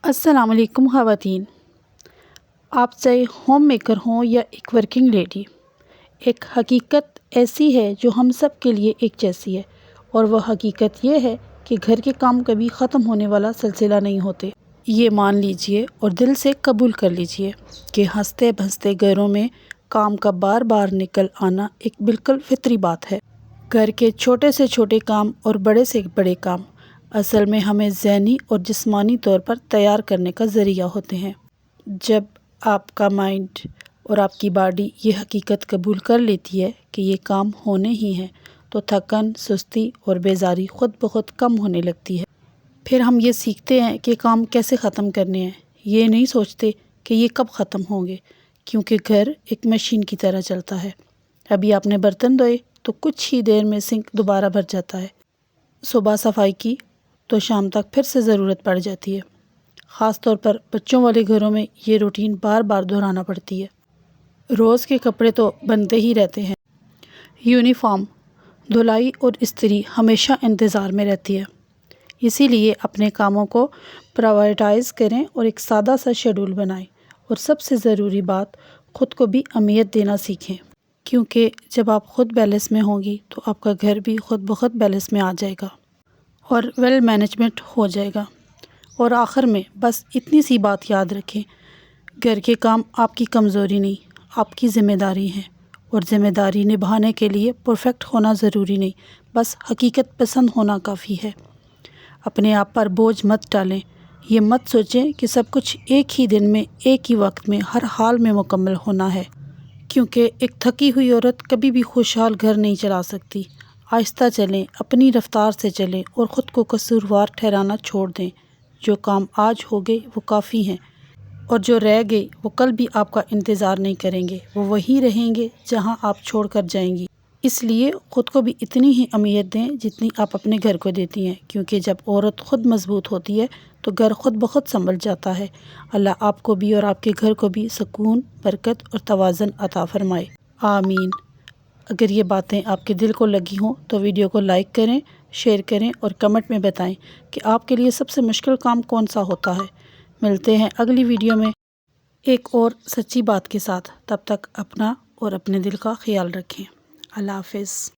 السلام علیکم خواتین، آپ چاہے ہوم میکر ہوں یا ایک ورکنگ لیڈی، ایک حقیقت ایسی ہے جو ہم سب کے لیے ایک جیسی ہے، اور وہ حقیقت یہ ہے کہ گھر کے کام کبھی ختم ہونے والا سلسلہ نہیں ہوتے۔ یہ مان لیجئے اور دل سے قبول کر لیجئے کہ ہنستے بھنستے گھروں میں کام کا بار بار نکل آنا ایک بالکل فطری بات ہے۔ گھر کے چھوٹے سے چھوٹے کام اور بڑے سے بڑے کام اصل میں ہمیں ذہنی اور جسمانی طور پر تیار کرنے کا ذریعہ ہوتے ہیں۔ جب آپ کا مائنڈ اور آپ کی باڈی یہ حقیقت قبول کر لیتی ہے کہ یہ کام ہونے ہی ہیں، تو تھکن، سستی اور بیزاری خود بخود کم ہونے لگتی ہے۔ پھر ہم یہ سیکھتے ہیں کہ کام کیسے ختم کرنے ہیں، یہ نہیں سوچتے کہ یہ کب ختم ہوں گے، کیونکہ گھر ایک مشین کی طرح چلتا ہے۔ ابھی آپ نے برتن دھوئے تو کچھ ہی دیر میں سنک دوبارہ بھر جاتا ہے۔ صبح صفائی کی تو شام تک پھر سے ضرورت پڑ جاتی ہے۔ خاص طور پر بچوں والے گھروں میں یہ روٹین بار بار دہرانا پڑتی ہے۔ روز کے کپڑے تو بنتے ہی رہتے ہیں۔ یونیفارم، دھلائی اور استری ہمیشہ انتظار میں رہتی ہے۔ اسی لیے اپنے کاموں کو پرائورٹائز کریں اور ایک سادہ سا شیڈول بنائیں، اور سب سے ضروری بات، خود کو بھی اہمیت دینا سیکھیں، کیونکہ جب آپ خود بیلنس میں ہوں گی تو آپ کا گھر بھی خود بخود بیلنس میں آ جائے گا اور ویل مینجمنٹ ہو جائے گا۔ اور آخر میں بس اتنی سی بات یاد رکھیں، گھر کے کام آپ کی کمزوری نہیں، آپ کی ذمہ داری ہے، اور ذمہ داری نبھانے کے لیے پرفیکٹ ہونا ضروری نہیں، بس حقیقت پسند ہونا کافی ہے۔ اپنے آپ پر بوجھ مت ڈالیں، یہ مت سوچیں کہ سب کچھ ایک ہی دن میں، ایک ہی وقت میں، ہر حال میں مکمل ہونا ہے، کیونکہ ایک تھکی ہوئی عورت کبھی بھی خوشحال گھر نہیں چلا سکتی۔ آہستہ چلیں، اپنی رفتار سے چلیں، اور خود کو قصوروار ٹھہرانا چھوڑ دیں۔ جو کام آج ہو گئے وہ کافی ہیں، اور جو رہ گئے وہ کل بھی آپ کا انتظار نہیں کریں گے، وہ وہیں رہیں گے جہاں آپ چھوڑ کر جائیں گی۔ اس لیے خود کو بھی اتنی ہی اہمیت دیں جتنی آپ اپنے گھر کو دیتی ہیں، کیونکہ جب عورت خود مضبوط ہوتی ہے تو گھر خود بخود سنبھل جاتا ہے۔ اللہ آپ کو بھی اور آپ کے گھر کو بھی سکون، برکت اور توازن عطا فرمائے، آمین۔ اگر یہ باتیں آپ کے دل کو لگی ہوں تو ویڈیو کو لائک کریں، شیئر کریں اور کمنٹ میں بتائیں کہ آپ کے لیے سب سے مشکل کام کون سا ہوتا ہے۔ ملتے ہیں اگلی ویڈیو میں ایک اور سچی بات کے ساتھ۔ تب تک اپنا اور اپنے دل کا خیال رکھیں۔ اللہ حافظ۔